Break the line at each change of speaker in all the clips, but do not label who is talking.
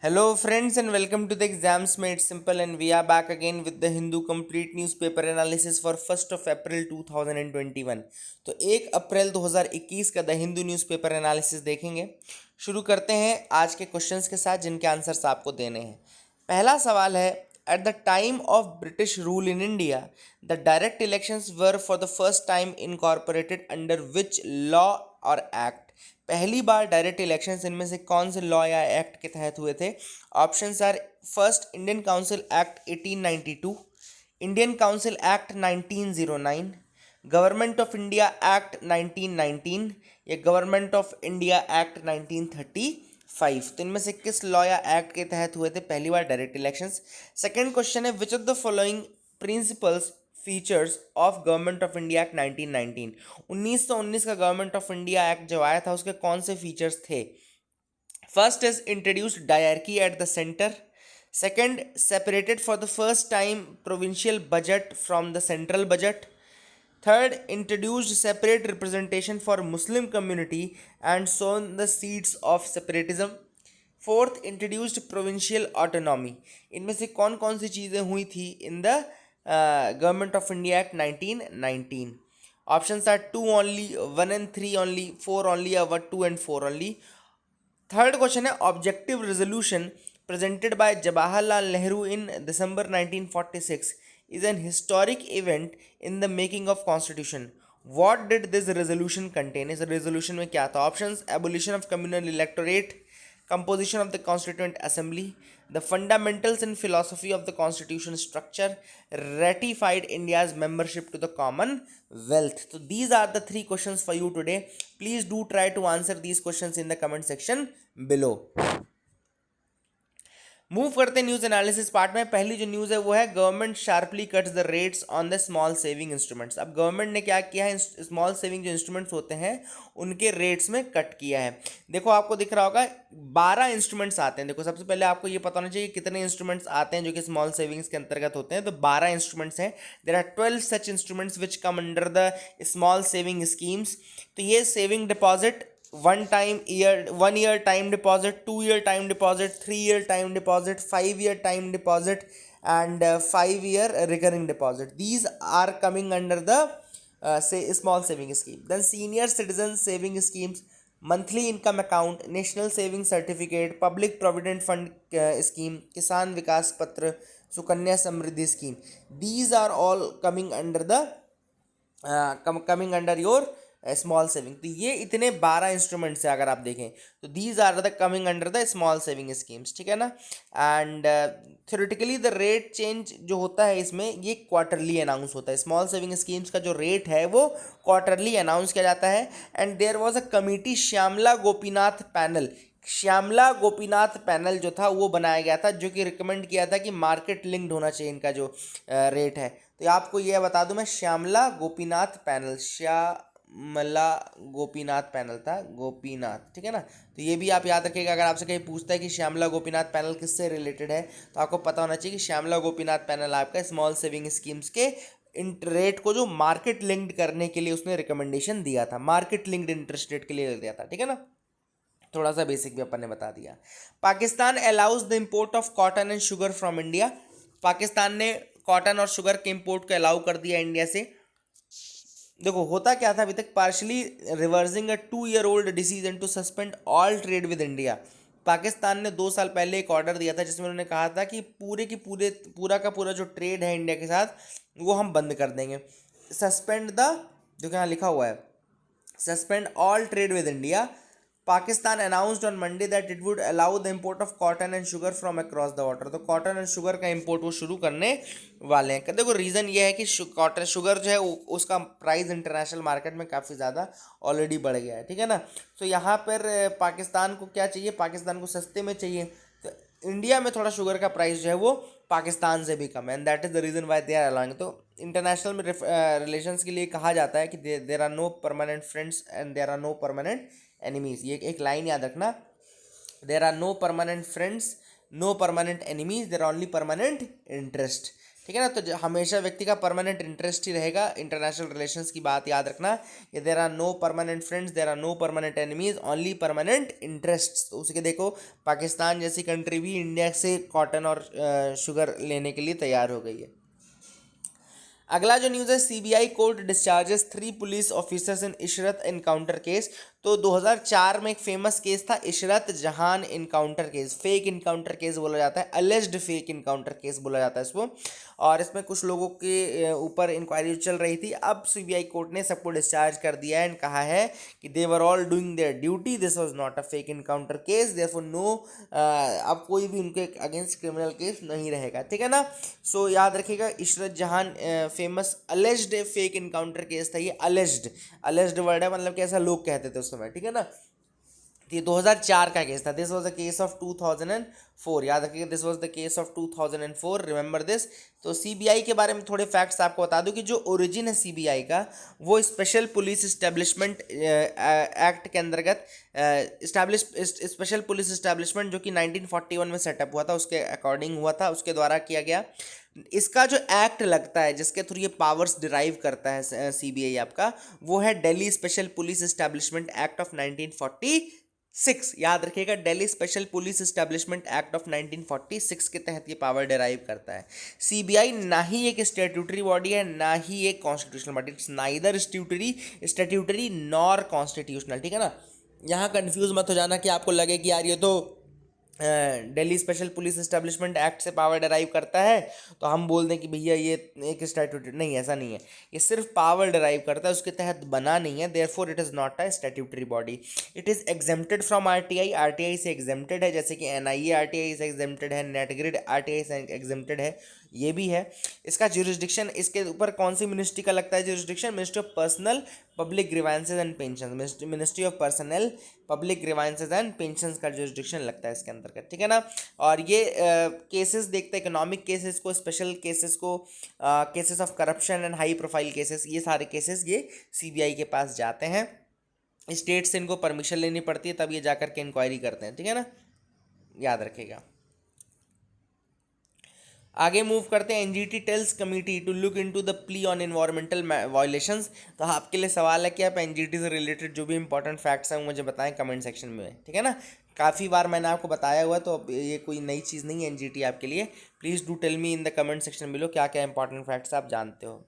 Hello, friends, and welcome to the Exams Made Simple. And we are back again with the Hindu Complete Newspaper Analysis for 1st of April 2021. तो 1 अप्रैल 2021 का the Hindu newspaper analysis देखेंगे। शुरू करते हैं आज के questions के साथ जिनके आंसर्स आपको देने हैं। पहला सवाल है, at the time of British rule in India the direct elections were for the first time incorporated under which law और एक्ट। पहली बार डायरेक्ट इलेक्शंस इनमें से कौन से लॉ या एक्ट के तहत हुए थे? Options are, first Indian council act 1892, Indian council act 1909, government of India act 1919 या गवर्नमेंट ऑफ इंडिया एक्ट 1935। तो इनमें से किस लॉ या एक्ट के तहत हुए थे पहली बार डायरेक्ट इलेक्शंस? सेकंड क्वेश्चन है, which of the following principles features of government of India act 1919। 1919 का गवर्नमेंट ऑफ इंडिया एक्ट जो आया था उसके कौन से फीचर्स थे? First is introduced dyarchy at the centre. Second, separated for the first time provincial budget from the central budget. Third, introduced separate representation for Muslim community and sown the seeds of separatism. Fourth, introduced provincial autonomy. इनमें से कौन कौन सी चीज़ें हुई थी in the government of India act 1919? Options are 2 only, 1 and 3 only, 4 only, or 2 and 4 only. Third question है, objective resolution presented by Jawaharlal Nehru in December 1946 is an historic event in the making of constitution. What did this resolution contain? इस resolution में क्या था? Options: abolition of communal electorate, composition of the constituent assembly, the fundamentals and philosophy of the constitution structure, ratified India's membership to the Commonwealth. So these are the three questions for you today. Please do try to answer these questions in the comment section below. Move करते हैं news analysis part में। पहली जो news है वो है, government sharply cuts the rates on the small saving instruments. अब government ने क्या किया है, स्मॉल सेविंग जो इंस्ट्रूमेंट्स होते हैं उनके रेट्स में कट किया है। देखो आपको दिख रहा होगा 12 इंस्ट्रूमेंट्स आते हैं। देखो सबसे पहले आपको ये पता होना चाहिए कितने इंस्ट्रूमेंट्स आते हैं जो कि स्मॉल सेविंग्स के अंतर्गत होते हैं। तो 12 इंस्ट्रूमेंट्स हैं। There are 12 such instruments which come under the small saving schemes. तो ये saving deposit, 1 year time deposit, 2 year time deposit, 3 year time deposit, 5 year time deposit, and 5 year recurring deposit. These are coming under the say small saving scheme. Then senior citizen saving schemes, monthly income account, national saving certificate, public provident fund scheme, kisan vikas patra, sukanya samriddhi scheme. These are all coming under the coming under your small saving. तो ये इतने 12 instruments है अगर आप देखें तो these are the coming under the small saving schemes, ठीक है ना। And theoretically the rate change जो होता है इसमें ये क्वार्टरली अनाउंस होता है। स्मॉल सेविंग स्कीम्स का जो रेट है वो क्वार्टरली अनाउंस किया जाता है। And there was a committee, Shyamala Gopinath panel. Shyamala Gopinath panel जो था वो बनाया गया था जो कि रिकमेंड किया था कि मार्केट लिंक्ड होना चाहिए इनका जो रेट है। तो आपको ये बता दूं मैं, श्यामला गोपीनाथ पैनल, श्यामला गोपीनाथ पैनल था, गोपीनाथ, ठीक है ना। तो ये भी आप याद रखिएगा, अगर आपसे कहीं पूछता है कि श्यामला गोपीनाथ पैनल किससे रिलेटेड है तो आपको पता होना चाहिए कि श्यामला गोपीनाथ पैनल आपका स्मॉल सेविंग स्कीम्स के रेट को जो मार्केट लिंक्ड करने के लिए उसने रिकमेंडेशन दिया था, मार्केट लिंक्ड इंटरेस्ट रेट के लिए दिया था, ठीक है ना। थोड़ा सा बेसिक भी अपन ने बता दिया। Pakistan allows the import of cotton and sugar from India. Pakistan ने कॉटन और शुगर के इम्पोर्ट को अलाउ कर दिया इंडिया से। देखो होता क्या था अभी तक, partially reversing a 2 year old decision to suspend all trade with India. Pakistan ने 2 साल पहले एक ऑर्डर दिया था जिसमें उन्होंने कहा था कि पूरा का पूरा जो ट्रेड है इंडिया के साथ वो हम बंद कर देंगे। सस्पेंड द, जो यहाँ लिखा हुआ है, suspend all trade with India. Pakistan announced on Monday that it would allow the import of cotton and sugar from across the water. तो कॉटन एंड शुगर का इम्पोर्ट वो शुरू करने वाले हैं। देखो रीज़न ये है कि कॉटन शुगर जो है उसका प्राइस इंटरनेशनल मार्केट में काफ़ी ज़्यादा ऑलरेडी बढ़ गया है, ठीक है ना। तो यहाँ पर पाकिस्तान को क्या चाहिए, पाकिस्तान को सस्ते में चाहिए। तो इंडिया में थोड़ा शुगर का प्राइस जो है वो पाकिस्तान से भी कम है, and that is the reason why they are allowing. तो इंटरनेशनल में रिलेशंस के लिए कहा जाता है कि there are no permanent friends and there are no permanent enemies. ये एक लाइन याद रखना, there are no permanent friends, no permanent enemies, there are only permanent interest, ठीक है ना। तो हमेशा व्यक्ति का परमानेंट इंटरेस्ट ही रहेगा। इंटरनेशनल रिलेशंस की बात याद रखना कि there are no permanent friends, there are no permanent enemies, only permanent interest. तो उसके देखो पाकिस्तान जैसी कंट्री भी इंडिया से कॉटन और शुगर लेने के लिए तैयार हो गई है। अगला जो न्यूज़ है, CBI court discharges 3 police officers in Ishrat encounter case. तो 2004 में एक फेमस केस था इशरत जहान encounter case, fake encounter case बोला जाता है, अलेज्ड फेक इनकाउंटर केस बोला जाता है इसको। और इसमें कुछ लोगों के ऊपर इंक्वायरी चल रही थी। अब सीबीआई कोर्ट ने सबको डिस्चार्ज कर दिया है एंड कहा है कि they were all doing their duty, this was not a fake encounter case, therefore no, अब कोई भी उनके अगेंस्ट क्रिमिनल केस नहीं रहेगा। ठीक है ना। सो याद रखिएगा, इशरत जहान famous alleged fake encounter case था। ये अलेज्ड वर्ड है, मतलब कि ऐसा लोग कहते थे उस समय। ठीक है ना। ये 2004 का केस था। This was the case of 2004, याद रखिएगा, this was the case of 2004, remember this. तो सीबीआई के बारे में थोड़े फैक्ट्स आपको बता दूं कि जो ओरिजिन है सीबीआई का, वो स्पेशल पुलिस इस्टेब्लिशमेंट एक्ट के अंतर्गत स्पेशल पुलिस इस्टेब्लिशमेंट जो कि 1941 में सेटअप हुआ था, उसके अकॉर्डिंग हुआ था, उसके द्वारा किया गया। इसका जो एक्ट लगता है जिसके थ्रू ये पावर्स डिराइव करता है सीबीआई आपका, वो है Delhi special police establishment act of 1946। याद रखिएगा, Delhi special police establishment act of 1946 के तहत ये पावर डिराइव करता है। सीबीआई ना ही एक स्टैट्यूटरी बॉडी है, ना ही एक constitutional body, it's neither statutory nor constitutional. ठीक है ना। यहाँ कंफ्यूज मत हो जाना कि आपको लगे कि यार ये तो Delhi special police establishment act से पावर डराइव करता है, तो हम बोल दें कि भैया ये एक स्टैट्यूटरी, नहीं, ऐसा नहीं है। ये सिर्फ पावर डराइव करता है, उसके तहत बना नहीं है। Therefore it is not a statutory body. It is exempted from RTI, RTI से एग्जेम्प्टेड है, जैसे कि एनआईए आरटीआई से एग्जेम्प्टेड है, नेटग्रिड आरटीआई से एग्जेम्प्टेड है, ये भी है। इसका ज्यूरिसडिक्शन, इसके ऊपर कौन सी मिनिस्ट्री का लगता है jurisdiction? Ministry of personnel public grievances and pension, ministry of personnel public grievances and pension का ज्यूरिसडिक्शन लगता है इसके अंतर्गत। ठीक है ना। और ये केसेस देखते हैं, इकोनॉमिक केसेस को, स्पेशल केसेस को, cases of corruption and high profile cases, ये सारे केसेस ये सीबीआई के पास जाते हैं। स्टेट से इनको परमिशन लेनी पड़ती है, तब ये जाकर के इंक्वायरी करते हैं। ठीक है ना, याद रखेगा। आगे मूव करते हैं। NGT tells committee to look into the plea on environmental violations. तो आपके लिए सवाल है कि आप एनजीटी से रिलेटेड जो भी इंपॉर्टेंट फैक्ट्स हैं मुझे बताएं कमेंट सेक्शन में। ठीक है ना। काफ़ी बार मैंने आपको बताया हुआ, तो अब ये कोई नई चीज़ नहीं है एनजीटी आपके लिए। Please do tell me in the comment section below क्या क्या इंपॉर्टेंट फैक्ट्स आप जानते हो।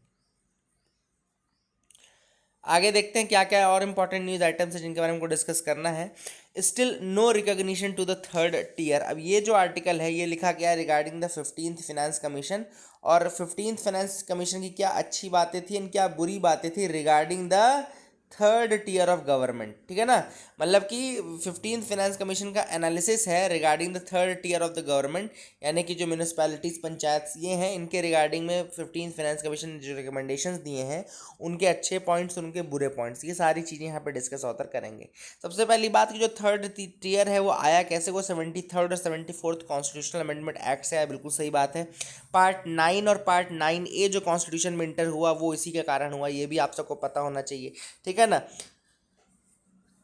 आगे देखते हैं क्या क्या और इंपॉर्टेंट न्यूज़ आइटम्स हैं जिनके बारे में हमको डिस्कस करना है। Still no recognition to the third tier. अब ये जो आर्टिकल है ये लिखा गया है regarding the 15th finance commission. और 15th फाइनेंस कमीशन की क्या अच्छी बातें थी एंड क्या बुरी बातें थी regarding the third tier of government. ठीक है ना। मतलब कि 15th फाइनेंस कमीशन का एनालिसिस है regarding the third tier of the government, यानी कि जो म्यूनिसपैलिटीज़, पंचायत ये हैं, इनके रिगार्डिंग में 15th फाइनेंस कमीशन ने जो रिकमेंडेशंस दिए हैं, उनके अच्छे पॉइंट्स, उनके बुरे पॉइंट्स, ये सारी चीज़ें यहाँ पे डिस्कस ऑथर करेंगे। सबसे पहली बात कि जो थर्ड टीयर है वो आया कैसे, वो 73rd और 74th कॉन्स्टिट्यूशनल अमेंडमेंट एक्ट से आया, बिल्कुल सही बात है। पार्ट 9 और पार्ट 9A जो कॉन्स्टिट्यूशन में इंटर हुआ वो इसी के कारण हुआ, ये भी आप सबको पता होना चाहिए। ठीक है ना।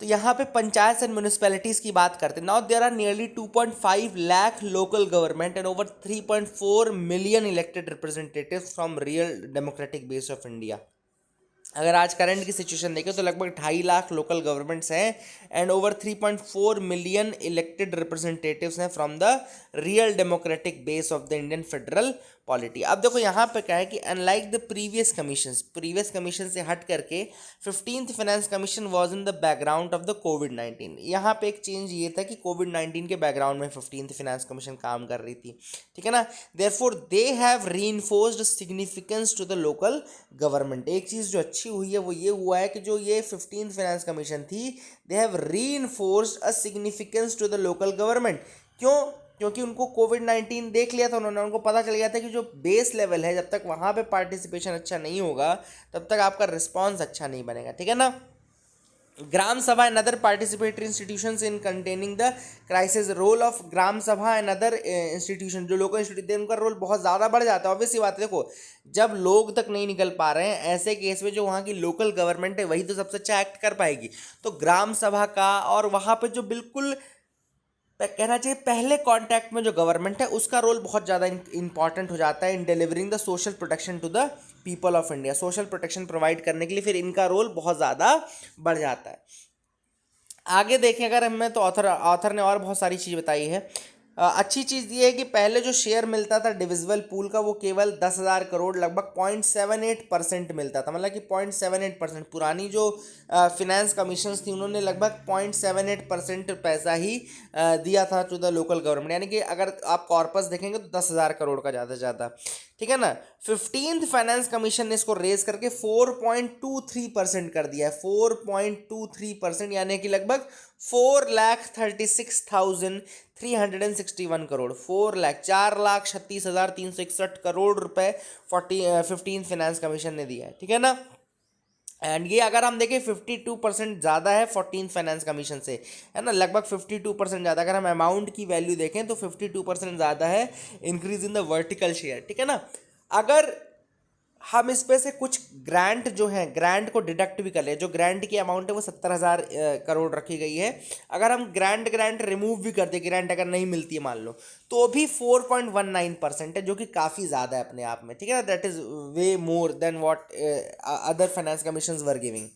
तो यहाँ पे पंचायत एंड म्यूनिसपैलिटीज़ की बात करते हैं। Now there are nearly 2.5 lakh local government and over 3.4 million elected representatives from real democratic base of India. अगर आज करंट की सिचुएशन देखें तो लगभग 2.5 लाख लोकल गवर्नमेंट्स हैं and over 3.4 million elected representatives हैं from the real democratic base of the Indian federal polity. अब देखो यहाँ पे क्या है कि अनलाइक द प्रीवियस कमीशन से हट करके 15th finance commission was in the background of the कोविड-19। यहाँ पे एक चेंज ये था कि कोविड-19 के बैकग्राउंड में 15th फाइनेंस कमीशन काम कर रही थी। ठीक है ना। Therefore they have reinforced significance to the local government. एक चीज़ जो अच्छी हुई है वो ये हुआ है कि जो ये 15th फाइनेंस कमीशन थी, they have reinforced a significance to the local government. क्यों? क्योंकि उनको कोविड-19 देख लिया था उन्होंने, उनको पता चल गया था कि जो बेस लेवल है, जब तक वहाँ पे पार्टिसिपेशन अच्छा नहीं होगा तब तक आपका रिस्पॉन्स अच्छा नहीं बनेगा। ठीक है ना। Gram sabha and other participatory institutions in containing the crisis, role of gram sabha and other institution, जो लोकल इंस्टीट्यूशन, उनका रोल बहुत ज़्यादा बढ़ जाता है। ऑब्वियसली बात है, देखो जब लोग तक नहीं निकल पा रहे हैं ऐसे केस में जो वहाँ की लोकल गवर्नमेंट है वही तो सबसे अच्छा एक्ट कर पाएगी। तो ग्राम सभा का, और वहाँ पे जो बिल्कुल कहना चाहिए पहले कांटेक्ट में जो गवर्नमेंट है उसका रोल बहुत ज़्यादा इंपॉर्टेंट हो जाता है in delivering the social protection to the people of India. Social protection provide करने के लिए फिर इनका रोल बहुत ज़्यादा बढ़ जाता है। आगे देखें अगर हमें तो ऑथर ने और बहुत सारी चीज़ बताई है। अच्छी चीज़ ये है कि पहले जो शेयर मिलता था डिविजिबल पूल का वो केवल 10,000 करोड़ लगभग 0.78% मिलता था, मतलब कि 0.78%। पुरानी जो फिनेंस कमीशंस थी उन्होंने लगभग 0.78% पैसा ही दिया था टू द लोकल गवर्नमेंट, यानी कि अगर आप कॉर्पस देखेंगे तो 10,000 करोड़ का ज़्यादा से ज़्यादा, ठीक है ना। 15th फाइनेंस कमीशन ने इसको रेज करके 4.23% कर दिया है, 4.23%, यानी कि लगभग 4,36,361 करोड़, 4,36,361 करोड़ रुपए 15 फाइनेंस कमीशन ने दिया है, ठीक है ना। एंड ये अगर हम देखें 52% ज़्यादा है 14 फाइनेंस कमीशन से, है ना, लगभग 52% ज़्यादा। अगर हम अमाउंट की वैल्यू देखें तो 52% ज़्यादा है increase in the vertical share, ठीक है ना। अगर हम इस पे से कुछ ग्रांट जो है, ग्रांट को डिडक्ट भी कर ले, जो ग्रांट की अमाउंट है वो 70,000 करोड़ रखी गई है, अगर हम ग्रांट रिमूव भी कर दे, ग्रांट अगर नहीं मिलती है मान लो, तो भी 4.19% है, जो कि काफ़ी ज़्यादा है अपने आप में, ठीक है ना। That is way more than what other finance commissions were giving.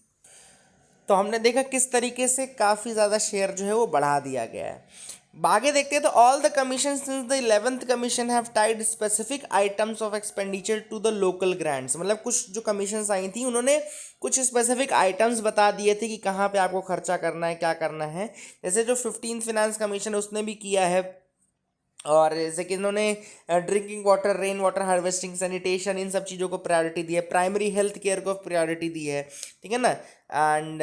तो हमने देखा किस तरीके से काफ़ी ज़्यादा शेयर जो है वो बढ़ा दिया गया है। आगे देखते हैं तो all the commission since the 11th commission have tied specific items of expenditure to the local grants, मतलब कुछ जो कमीशंस आई थी उन्होंने कुछ स्पेसिफिक आइटम्स बता दिए थे कि कहाँ पे आपको खर्चा करना है, क्या करना है। जैसे जो 15th फाइनेंस कमीशन है उसने भी किया है, और जैसे कि इन्होंने drinking water, rain water harvesting, sanitation, इन सब चीज़ों को प्रायोरिटी दी है, प्राइमरी हेल्थ केयर को प्रायोरिटी दी है, ठीक है ना। एंड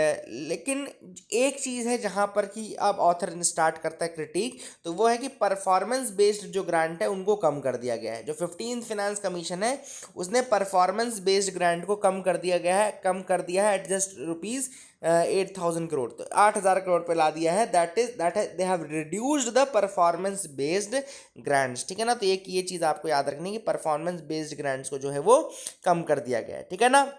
लेकिन एक चीज़ है जहाँ पर कि अब ऑथर स्टार्ट करता है क्रिटिक, तो वो है कि परफॉर्मेंस बेस्ड जो ग्रांट है उनको कम कर दिया गया है। जो 15th फाइनेंस कमीशन है उसने परफॉर्मेंस बेस्ड ग्रांट को कम कर दिया गया है, कम कर दिया है एट जस्ट रुपीज़ 8,000 करोड़, तो 8,000 करोड़ पे ला दिया है। That they have reduced the performance based grants, ठीक है ना। तो एक ये चीज़ आपको याद रखनी है कि परफॉर्मेंस बेस्ड ग्रांट्स को जो है वो कम कर दिया गया है, ठीक है ना।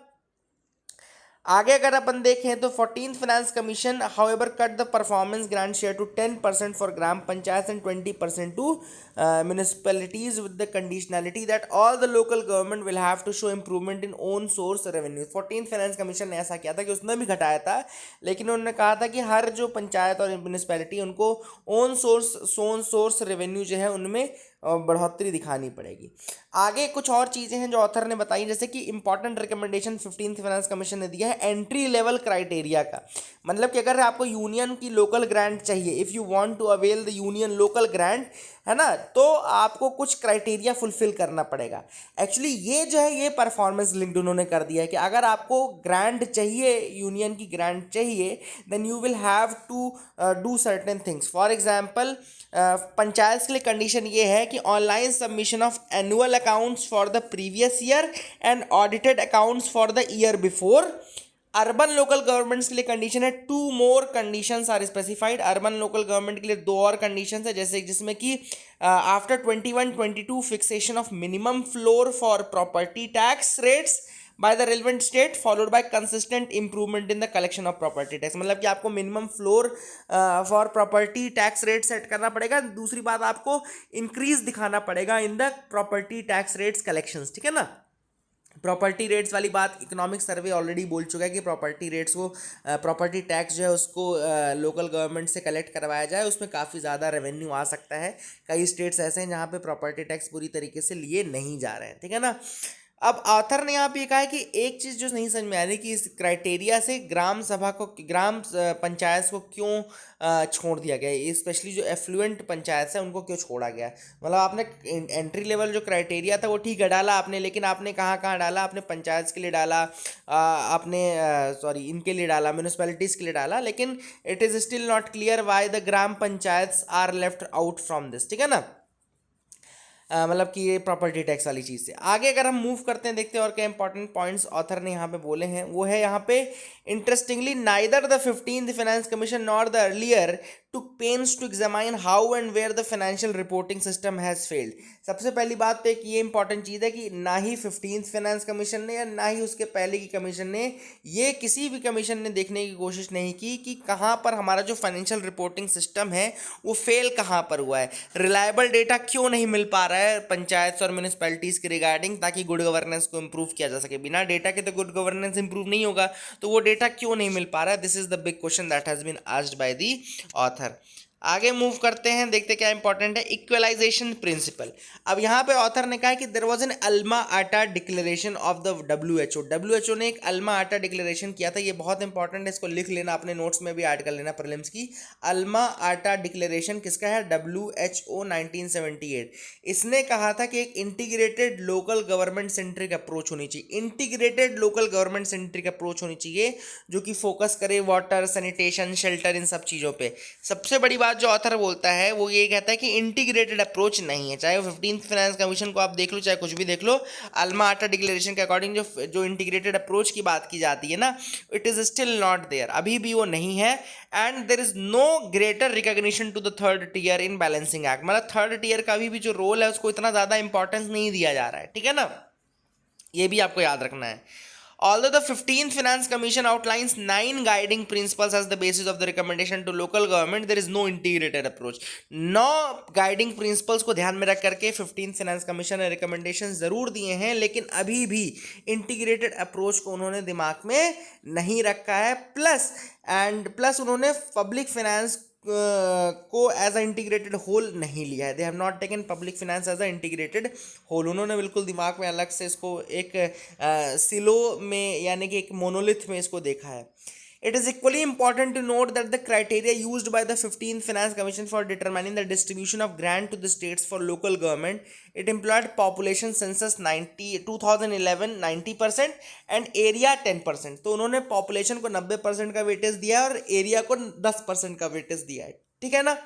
आगे अगर अपन देखें तो 14th finance commission however cut the performance grant share to 10% for gram panchayat and 20% to municipalities with the conditionality that all the local government will have to show improvement in own source revenue. 14th finance commission ने ऐसा किया था कि उसने भी घटाया था, लेकिन उन्होंने कहा था कि हर जो पंचायत और म्यूनिसिपैलिटी उनको ओन सोर्स रेवेन्यू जो है उनमें बढ़ोतरी दिखानी पड़ेगी। आगे कुछ और चीज़ें हैं जो ऑथर ने बताई, जैसे कि important recommendation 15th finance commission ने दिया है एंट्री लेवल क्राइटेरिया का, मतलब कि अगर आपको यूनियन की लोकल ग्रांट चाहिए, if you want to avail the union local grant, है ना, तो आपको कुछ क्राइटेरिया फुलफिल करना पड़ेगा। एक्चुअली ये जो है ये परफॉर्मेंस लिंक्ड उन्होंने कर दिया है कि अगर आपको ग्रांट चाहिए, यूनियन की ग्रांट चाहिए, then you will have to do certain things. For example panchayat के लिए कंडीशन ये है कि online submission of annual accounts for the previous year and audited accounts for the year before. Urban local governments के लिए condition है 2 more conditions are specified. Urban local government के लिए 2 और कंडीशंस है, जैसे जिसमें कि after 21-22 fixation of minimum floor for property tax rates by the relevant state followed by consistent improvement in the collection of property tax, मतलब कि आपको minimum floor for property tax rate set करना पड़ेगा। दूसरी बात, आपको इंक्रीज दिखाना पड़ेगा in the property tax rates collections, ठीक है ना। प्रॉपर्टी रेट्स वाली बात इकोनॉमिक सर्वे ऑलरेडी बोल चुका है कि प्रॉपर्टी रेट्स को, प्रॉपर्टी टैक्स जो है उसको लोकल गवर्नमेंट से कलेक्ट करवाया जाए, उसमें काफ़ी ज़्यादा रेवेन्यू आ सकता है। कई स्टेट्स ऐसे हैं जहाँ पे प्रॉपर्टी टैक्स पूरी तरीके से लिए नहीं जा रहे हैं, ठीक है ना। अब ऑथर ने यहाँ पे कहा है कि एक चीज़ जो नहीं समझ में आ रही कि इस क्राइटेरिया से ग्राम सभा को, ग्राम पंचायत को क्यों छोड़ दिया गया है, स्पेशली जो एफ्लुएंट पंचायत है उनको क्यों छोड़ा गया। मतलब आपने एंट्री लेवल जो क्राइटेरिया था वो ठीक है डाला आपने, लेकिन आपने कहाँ कहाँ डाला, आपने पंचायत के लिए डाला, आपने सॉरी इनके लिए डाला, म्यूनिसपैलिटीज़ के लिए डाला, लेकिन it is still not clear why the gram panchayat are left out from this, ठीक है ना। मतलब कि ये प्रॉपर्टी टैक्स वाली चीज़ से आगे अगर हम मूव करते हैं, देखते हैं और क्या इंपॉर्टेंट पॉइंट्स ऑथर ने यहाँ पे बोले हैं। वो है यहाँ पे interestingly neither the 15th finance commission nor the earlier took pains to examine how and where the financial reporting system has failed. सबसे पहली बात तो एक ये इंपॉर्टेंट चीज़ है कि ना ही 15th फाइनेंस कमीशन ने या ना ही उसके पहले की कमीशन ने, ये किसी भी कमीशन ने देखने की कोशिश नहीं की कि कहाँ पर हमारा जो फाइनेंशियल रिपोर्टिंग सिस्टम है वो फेल कहाँ पर हुआ है, रिलायबल डेटा क्यों नहीं मिल पा रहा है पंचायत और म्यूनिसपैलिटीज़ के रिगार्डिंग, ताकि गुड गवर्नेंस को इंप्रूव किया जा सके। बिना डेटा के तो गुड गवर्नेंस इंप्रूव नहीं होगा, तो वो डेटा क्यों नहीं मिल पा रहा है। This is the big question that has been asked by the author. आगे मूव करते हैं, देखते क्या इंपॉर्टेंट है, इक्वलाइजेशन प्रिंसिपल। अब यहाँ पे ऑथर ने कहा है कि there was an Alma Ata declaration of the WHO ने एक अल्मा आटा डिक्लेरेशन किया था। ये बहुत इंपॉर्टेंट है, इसको लिख लेना, अपने नोट्स में भी ऐड कर लेना प्रीलिम्स की। अल्मा आटा डिक्लेरेशन किसका है, डब्ल्यूएचओ 1978। इसने कहा था कि एक integrated local government centric approach होनी चाहिए, integrated local government centric approach होनी चाहिए जो कि फोकस करे वाटर, सैनिटेशन, शेल्टर, इन सब चीज़ों पे। सबसे बड़ी बात जो ऑथर बोलता है वो ये कहता है कि इंटीग्रेटेड अप्रोच नहीं है, चाहे वो 15th फाइनेंस कमीशन को आप देख लो, चाहे कुछ भी देख लो, अल्मा आटा डिक्लेरेशन के अकॉर्डिंग जो इंटीग्रेटेड अप्रोच की बात की जाती है ना, it is still not there, अभी भी वो नहीं है। And there is no greater recognition to the third tier in balancing act, मतलब थर्ड टीयर का भी जो रोल है उसको इतना ज़्यादा इंपॉर्टेंस नहीं दिया जा रहा है, ठीक है ना, ये भी आपको याद रखना है। Although the 15th Finance Commission outlines 9 guiding principles as the basis of the recommendation to local government, there is no integrated approach. 9 guiding principles को ध्यान में रख करके 15th Finance Commission ने रिकमेंडेशन ज़रूर दिए हैं, लेकिन अभी भी इंटीग्रेटेड अप्रोच को उन्होंने दिमाग में नहीं रखा है। प्लस उन्होंने पब्लिक फाइनेंस को एज अ इंटीग्रेटेड होल नहीं लिया है। They have not taken public finance as a integrated whole, उन्होंने बिल्कुल दिमाग में अलग से इसको एक सिलो में यानी कि एक मोनोलिथ में इसको देखा है। It is equally important to note that the criteria used by the 15th Finance Commission for determining the distribution of grant to the states for local government, it employed population census 2011 90% and area 10%। तो उन्होंने population को 90% का weightage दिया और area को 10% का weightage दिया है, ठीक है ना।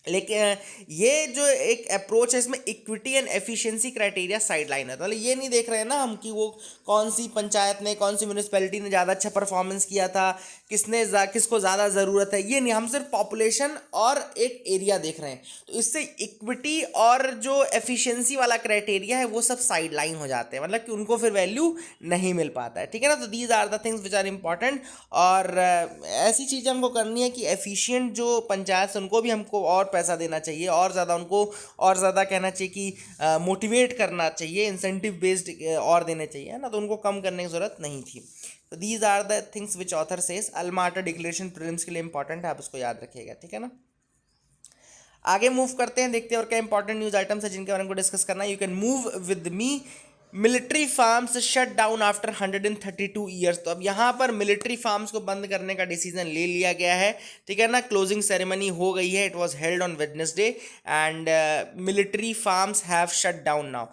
लेकिन ये जो एक अप्रोच है इसमें equity and efficiency criteria sideline है, तो मतलब ये नहीं देख रहे हैं ना हम कि वो कौन सी पंचायत ने, कौन सी म्यूनिसपैलिटी ने ज़्यादा अच्छा परफॉर्मेंस किया था, किसको ज़्यादा ज़रूरत है, ये नहीं, हम सिर्फ पॉपुलेशन और एक एरिया देख रहे हैं। तो इससे इक्विटी और जो एफिशिएंसी वाला क्राइटेरिया है वो सब साइडलाइन हो जाते हैं, मतलब कि उनको फिर वैल्यू नहीं मिल पाता है, ठीक है ना। तो these are the things which are important, और ऐसी चीज़ें हमको करनी है कि एफिशिएंट जो पंचायत उनको भी हमको और पैसा देना चाहिए, और ज़्यादा उनको और ज़्यादा कहना चाहिए कि मोटिवेट करना चाहिए, इंसेंटिव बेस्ड और देने चाहिए, है ना, तो उनको कम करने की ज़रूरत नहीं थी। तो these are the things which author says. Alma Ata declaration prelims के लिए इंपॉर्टेंट है, आप उसको याद रखिएगा, ठीक है ना। आगे मूव करते हैं, देखते हैं और क्या इंपॉर्टेंट न्यूज़ आइटम्स है जिनके बारे में डिस्कस करना है। You can move with me. Military farms shut down after 132 years. तो अब यहाँ पर मिलिट्री फार्म्स को बंद करने का डिसीजन ले लिया गया है, ठीक है ना। क्लोजिंग सेरेमनी हो गई है, it was held on Wednesday and military farms have shut down now.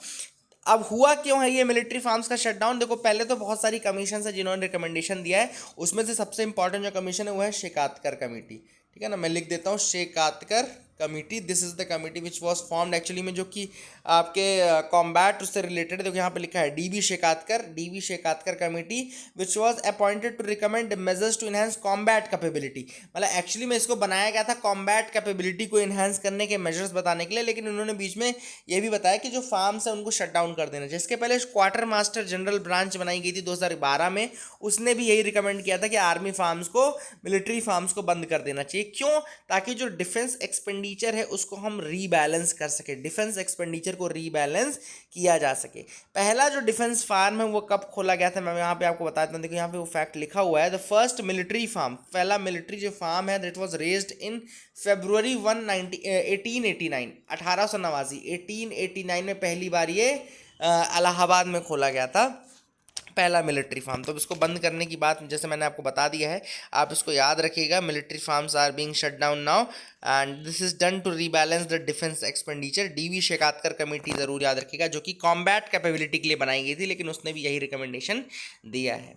अब हुआ क्यों है ये मिलिट्री फार्म्स का शटडाउन? देखो, पहले तो बहुत सारी कमीशन है जिन्होंने रिकमेंडेशन दिया है, उसमें से सबसे इंपॉर्टेंट जो कमीशन है वो है शेकातकर कमेटी, ठीक है ना। मैं लिख देता हूँ Shekatkar committee. This is the committee which was formed actually में, जो कि आपके कॉम्बैट उससे रिलेटेड है। देखो यहाँ पे लिखा है DB Shekatkar committee which was appointed to recommend measures to enhance combat capability. मतलब एक्चुअली में इसको बनाया गया था कॉम्बैट कैपेबिलिटी को इनहेंस करने के मेजर्स बताने के लिए, लेकिन उन्होंने बीच में ये भी बताया कि जो फार्म्स है उनको शट डाउन कर देना चाहिए। इसके पहले क्वार्टर मास्टर जनरल ब्रांच बनाई गई थी 2012 में, उसने भी यही रिकमेंड किया था कि आर्मी फार्म्स को, मिलिट्री फार्म्स को बंद कर देना चाहिए। क्यों? ताकि जो डिफेंस एक्सपेंडिचर है उसको हम रीबैलेंस कर सके, डिफेंस एक्सपेंडिचर को रीबैलेंस किया जा सके। पहला जो डिफेंस फार्म है वो कब खोला गया था, मैं यहाँ पे आपको बताता हूँ। देखो यहाँ पे वो फैक्ट लिखा हुआ है, द फर्स्ट मिलिट्री फार्म, पहला मिलिट्री जो फार्म है that was raised in February 1889, 1889 में पहली बार ये इलाहाबाद में खोला गया था, पहला मिलिट्री फार्म। तो इसको बंद करने की बात जैसे मैंने आपको बता दिया है, आप इसको याद रखिएगा। Military farms are being shut down now and this is done to rebalance the defence expenditure. DV Shekatkar committee ज़रूर याद रखिएगा, जो कि कॉम्बैट कैपेबिलिटी के लिए बनाई गई थी, लेकिन उसने भी यही रिकमेंडेशन दिया है।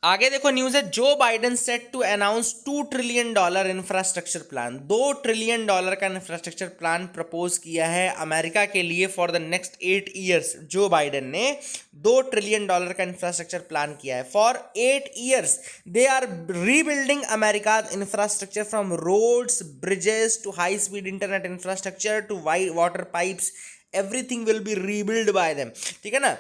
आगे देखो न्यूज है, Joe Biden set to announce $2 trillion infrastructure plan. $2 trillion का इंफ्रास्ट्रक्चर प्लान प्रपोज किया है अमेरिका के लिए for the next 8 years. Joe Biden ने $2 ट्रिलियन का इंफ्रास्ट्रक्चर प्लान किया है for 8 years. They are rebuilding America infrastructure from roads, bridges to high speed internet infrastructure to water pipes, everything will be rebuild bye them. ठीक है ना।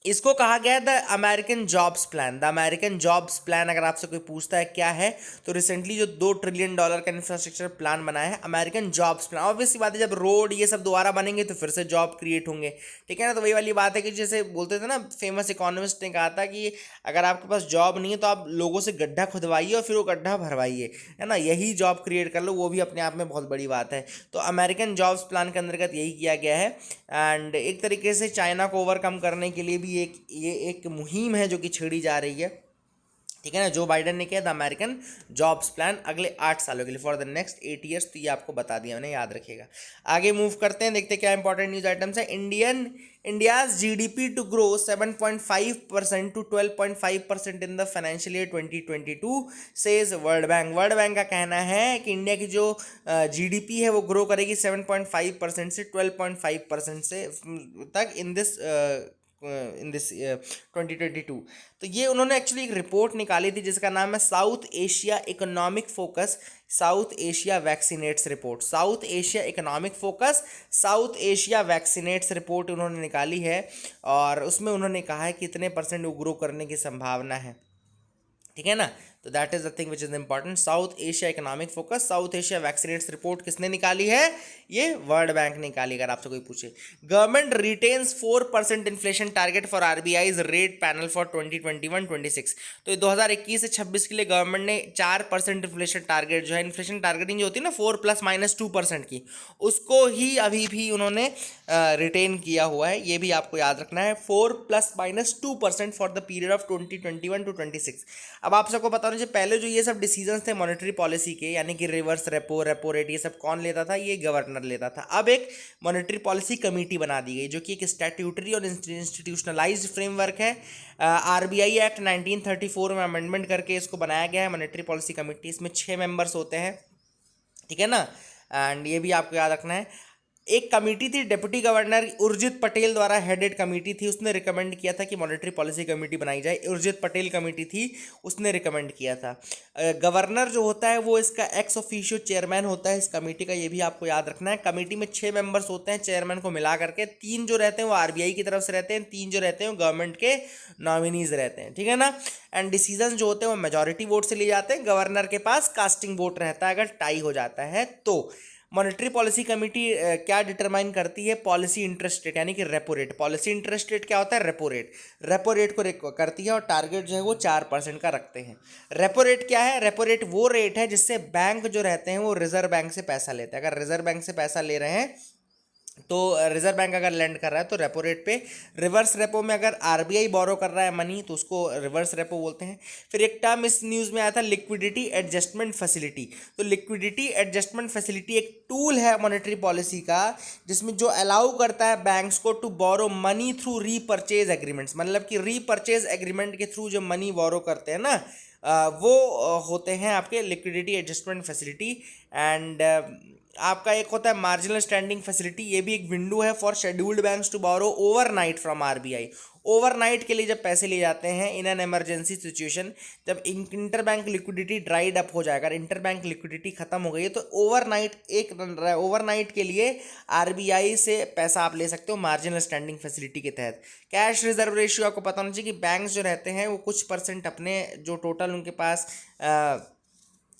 इसको कहा गया है the American jobs plan. The American jobs plan अगर आपसे कोई पूछता है क्या है, तो रिसेंटली जो $2 ट्रिलियन का इंफ्रास्ट्रक्चर प्लान बनाया है अमेरिकन जॉब्स प्लान। ऑब्वियसली बात है, जब रोड ये सब दोबारा बनेंगे तो फिर से जॉब क्रिएट होंगे। ठीक है ना। तो वही वाली बात है कि जैसे बोलते थे ना, फेमस इकोनॉमिस्ट ने कहा था कि अगर आपके पास जॉब नहीं है तो आप लोगों से गड्ढा खुदवाइए और फिर वो गड्ढा भरवाइए, है ना, यही जॉब क्रिएट कर लो, वो भी अपने आप में बहुत बड़ी बात है। तो अमेरिकन जॉब्स प्लान के अंतर्गत यही किया गया है। एंड एक तरीके से चाइना को ओवरकम करने के लिए भी ये एक मुहिम है जो कि छेड़ी जा रही है। ठीक है ना। जो बाइडेन ने किया द अमेरिकन जॉब्स प्लान अगले 8 सालों के लिए फॉर द नेक्स्ट 8 ईयर्स। तो ये आपको बता दिया मैंने, याद रखिएगा। आगे मूव करते हैं, देखते हैं क्या इंपॉर्टेंट न्यूज आइटम्स है। India's GDP to grow 7.5% to 12.5% in the financial year 2022 says World Bank. World Bank का कहना है कि इंडिया की जो जीडीपी है वो ग्रो करेगी 7.5% से 12.5% से तक इन दिस 2022। तो ये उन्होंने एक्चुअली एक रिपोर्ट निकाली थी जिसका नाम है south Asia economic focus, south Asia वैक्सीनेट्स report. South Asia economic focus, south Asia वैक्सीनेट्स report उन्होंने निकाली है, और उसमें उन्होंने कहा है कि इतने परसेंट ग्रो करने की संभावना है। ठीक है ना। तो that is the thing which is important. South Asia economic focus, south Asia वैक्सीनेट्स report किसने निकाली है? ये वर्ल्ड बैंक निकाली। अगर आपसे कोई पूछे, government retains 4% inflation target for RBI's rate panel for 2021-26। तो ये 2021 से 26 के लिए गवर्नमेंट ने 4% इन्फ्लेशन टारगेट जो है, इन्फ्लेशन टारगेटिंग जो होती है ना 4 ± 2% की, उसको ही अभी भी उन्होंने रिटेन किया हुआ है। ये भी आपको याद रखना है, 4 ± 2% फॉर द पीरियड ऑफ 2021-26। अब आप सबको पता होना चाहिए, पहले जो ये सब डिसीजंस थे मॉनेटरी पॉलिसी के, यानी कि रिवर्स रेपो, रेपो रेट, ये सब कौन लेता था? ये गवर्नर लेता था। अब एक मॉनेटरी पॉलिसी कमेटी बना दी गई जो कि एक स्टैट्यूटरी और इंस्टीट्यूशनलाइज्ड फ्रेमवर्क है। आरबीआई एक्ट 1934 में अमेंडमेंट करके इसको बनाया गया है मॉनेटरी पॉलिसी कमेटी। इसमें 6 मेंबर्स होते हैं। ठीक है ना। एंड ये भी आपको याद रखना है। एक कमेटी थी डिप्टी गवर्नर उर्जित पटेल द्वारा हेडेड कमेटी थी, उसने रिकमेंड किया था कि मॉनेटरी पॉलिसी कमेटी बनाई जाए। उर्जित पटेल कमेटी थी, उसने रिकमेंड किया था। गवर्नर जो होता है वो इसका एक्स ऑफिशियो चेयरमैन होता है इस कमेटी का, ये भी आपको याद रखना है। कमेटी में 6 मेंबर्स होते हैं चेयरमैन को मिला करके। 3 जो रहते हैं वो आरबीआई की तरफ से रहते हैं, 3 जो रहते हैं वो गवर्नमेंट के नॉमिनीज रहते हैं। ठीक है ना। एंड डिसीजन जो होते हैं वो मेजॉरिटी वोट से लिए जाते हैं। गवर्नर के पास कास्टिंग वोट रहता है अगर टाई हो जाता है तो। मॉनेटरी पॉलिसी कमेटी क्या डिटरमाइन करती है? पॉलिसी इंटरेस्ट रेट, यानी कि repo rate. Policy interest rate क्या होता है? Repo rate. रेपो रेट को करती है, और टारगेट जो है वो 4% का रखते हैं। रेपो रेट क्या है? रेपो रेट वो रेट है जिससे बैंक जो रहते हैं वो रिजर्व बैंक से पैसा लेते हैं। अगर रिजर्व बैंक से पैसा ले रहे हैं तो रिजर्व बैंक अगर लैंड कर रहा है तो रेपो रेट पे। रिवर्स रेपो में अगर आरबीआई बोरो कर रहा है मनी तो उसको रिवर्स रेपो बोलते हैं। फिर एक टर्म इस न्यूज़ में आया था, लिक्विडिटी एडजस्टमेंट फैसिलिटी। तो लिक्विडिटी एडजस्टमेंट फैसिलिटी एक टूल है मॉनेटरी पॉलिसी का, जिसमें जो अलाउ करता है बैंक्स को to borrow money through repurchase agreements. मतलब कि रीपर्चेज एग्रीमेंट के थ्रू जो मनी बोरो करते हैं ना, वो होते हैं आपके लिक्विडिटी एडजस्टमेंट फैसिलिटी। एंड आपका एक होता है मार्जिनल स्टैंडिंग फैसिलिटी। ये भी एक विंडो है for scheduled banks to borrow overnight from RBI. Overnight के लिए जब पैसे लिए जाते हैं इन एन इमरजेंसी सिचुएशन, जब inter bank liquidity dried up हो जाएगा, इंटर बैंक लिक्विडिटी खत्म हो गई है, तो ओवरनाइट के लिए आरबीआई से पैसा आप ले सकते हो मार्जिनल स्टैंडिंग फैसिलिटी के तहत। कैश रिजर्व रेशियो आपको पता होना चाहिए कि बैंक्स जो रहते हैं वो कुछ परसेंट अपने जो टोटल उनके पास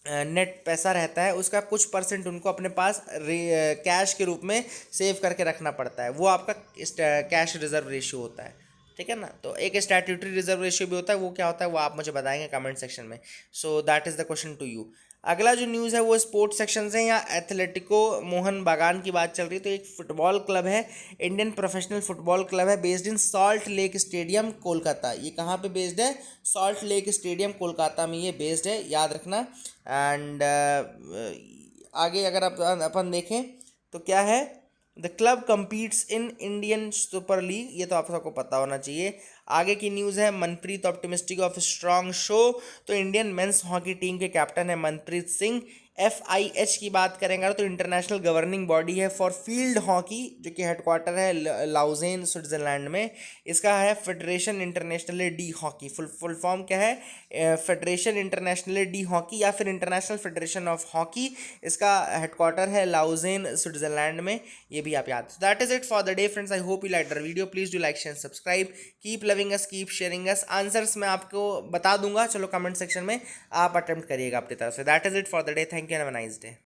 नेट पैसा रहता है उसका कुछ परसेंट उनको अपने पास कैश के रूप में सेव करके रखना पड़ता है। वो आपका कैश रिजर्व रेशियो होता है। ठीक है ना। तो एक स्टैट्यूटरी रिजर्व रेशियो भी होता है, वो क्या होता है वो आप मुझे बताएंगे कमेंट सेक्शन में। So that is the question to you. अगला जो न्यूज़ है वो स्पोर्ट्स सेक्शन से, या एथलेटिको मोहन बागान की बात चल रही है। तो एक फुटबॉल क्लब है, इंडियन प्रोफेशनल फुटबॉल क्लब है, based in salt lake stadium Kolkata. ये कहाँ पे बेस्ड है? सॉल्ट लेक स्टेडियम कोलकाता में ये बेस्ड है, याद रखना। एंड आगे अगर अपन देखें तो क्या है, the club competes in Indian super league, ये तो आप सबको पता होना चाहिए। आगे की न्यूज़ है Manpreet optimistic of strong show. तो इंडियन मेंस हॉकी टीम के कैप्टन है मनप्रीत सिंह। FIH की बात करेंगे तो इंटरनेशनल गवर्निंग बॉडी है फॉर फील्ड हॉकी, जो कि हेडक्वार्टर है लाउजेन स्विट्जरलैंड में। इसका है federation international D hockey. Full form क्या है? फेडरेशन इंटरनेशनल डी हॉकी या फिर इंटरनेशनल फेडरेशन ऑफ हॉकी। इसका हेडक्वार्टर है लाउजेन स्विट्जरलैंड में। ये भी आप याद। That is it for the day friends. I hope you like the video. Please do like share subscribe. Keep loving us, keep sharing us. Answers मैं आपको बता दूंगा, चलो कमेंट सेक्शन में आप अटेम्प्ट करिएगा अपनी तरफ से। That is it for the day. Thank you, have a nice day.